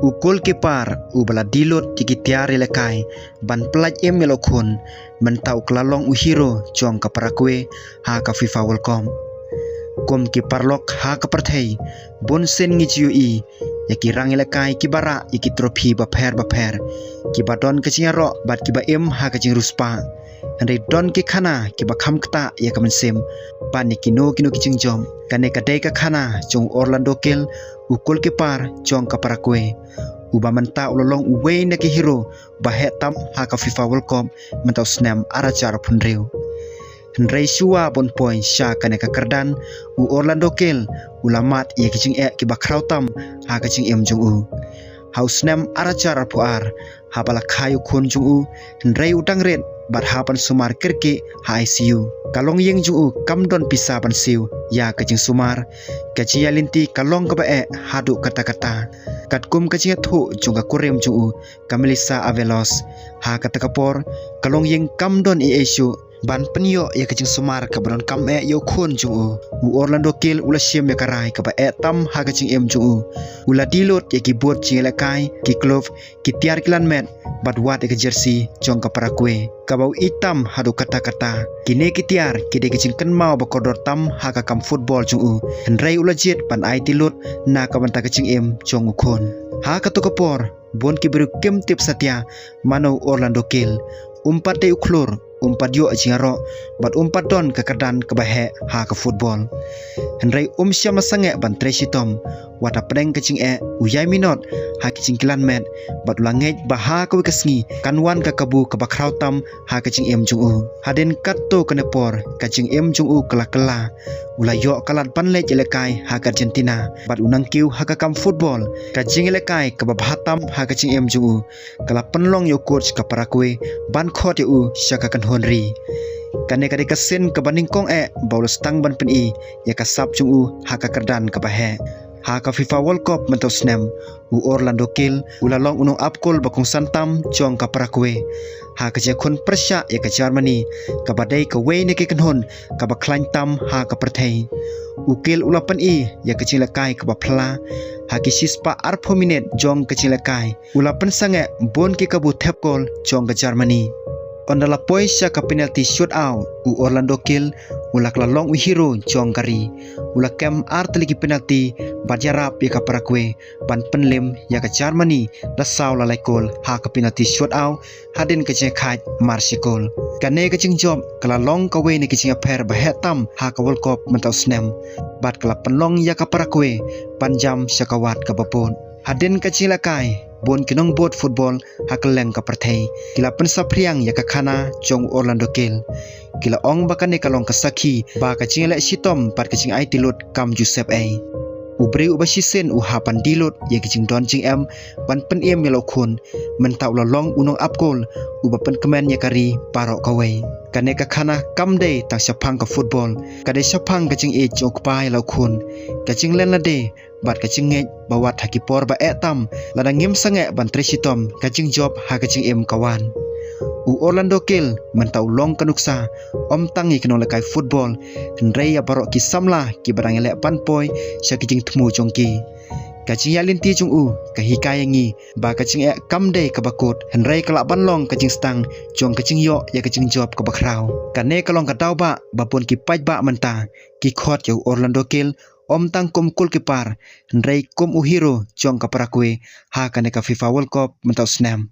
Ukul kipar ubala dilot tikitiari lekai ban pelaj melokun mentau kelalong uhiro jong kaparakwe ha ka FIFA World Cup. Kom kiparlok ha kaperthei bon sen ngijiui yakirang lekai kibara iki trofi baper kibadon keciaro bat kiba ha kacing ruspa andai don ki khana kiba kham kta ya kamensem pani kino kicing jom kane kadai ka khana jong Orlando Kel ukul kipar jong kaparakwe uba menta ulolong uwe na ki hero bahetam ha ka FIFA World Cup mentau snam aracar punreu Henry Shua bon point sha kane ka kardan u Orlando Kel ulamat ya kicing ki bakrautam ha kacing jong u haus nem aracar puar ha bala khayu khun jong u Henry utang red bat hapan sumar kerke ha ICU kalong yeng juu kamdon pisa pan siu ya kacing sumar kacing linti kalong ka bae hadu kata-kata katkum kacing thu junga kurem juu kamelisa avelos ha kata kapor kalong yeng kamdon ICU ban penyo ya kacing sumar kabron kam yo khun juu u Orlando Kel ula siem ya karai ka bae tam ha kacing juu ula dilot ya ki bot cing lekai ki glove ki tiar kilan met bat wat ke jersey jong ka parakwe kabau itam hadu kata-kata kine kitiar kide kicing ken mau bakodor tam ha ka kam football juu henrei ula jet pan ai tilot na ka banta kicing jong ukon ha ka to kapor bon ki beru kem tip satya mano Orlando Kel umpat de uklur umpat yo ajingaro bat umpat don ke kadan ke bahe ha ke football henrei syama sange ban tresitom wata pedeng kecing uyai minot ha kicing kilan met bat ulangej baha ke wikasngi kanwan ke kabu ke bakrautam ha kecing jung haden katto ke nepor kecing jung kala ula yo kalat panle jelekai ha ke Argentina bat unang kiu ha ke kam football kecing lekai ke babahatam ha kecing jung kala penlong yo coach ke parakwe ban khot yo syaka kan honri kane kade kasen ke banding kong baulos tang ban peni ya kasap jung ha ka kerdan ke bahe ha ka FIFA World Cup mentau snam u Orlando Kel ulalong unong apkol bakong santam jong ka parakwe ha ka jakun persya ya ka Germany ka badai ka we ne ke kanhon ka baklan tam ha ka perthei ukil ulapan ya ka cilakai ka bapla ha ki sispa arpo minute jong ka cilakai ulapan sange bon ki ka bu thepkol jong ka Germany ondala poisya ka penalty shootout u Orlando Kel ulak lalong u hero jong kari ulak kem artliki penalty badjarap ya ka parakwe ban penlem ya ka Germany la saw la laikol ha ka penalty shootout hadin ka je khat marsikol kane ka jing job kala long ka we ne ki jinga pher ba hetam ha ka World Cup mentau snam bat kala penlong ya ka parakwe panjam syakawat ka bapon hadin ka cilakai bon kinong bot football hakeleng ka perthei kila pensapriang ya ka khana jong Orlando Kel kila ong bakane kalong ka sakhi ba ka chingla sitom pat ka ching ai tilot kam Joseph ubri ubasisen uhapan dilot ya kicing don jing ban pen melokun mentau lolong unong apkol ubapen kemen ya kari parok kawai kane ka khana kam dei tak syapang ka football kade syapang ka ching jok pai lokun ka ching len lade bat ka ching bawat hakipor ba tam ladang ngim sange ban tresitom ka ching job ha ka ching kawan u Orlando Kel mentau long kanuksa tangi kenong lekai football henrei ya barok ki samla ki barang elek panpoi sya kijing temu jongki kacing yalinti jung ka hikayangi ba kacing kamde ka bakut henrei kala banlong kacing stang jong kacing yo ya kacing job ka bakrau kane kalong ka tau ba bapun ki paj ba menta ki khot ya Orlando Kel tang kom kul kipar henrei kom hero jong ka parakwe ha kane ka FIFA World Cup mentau snam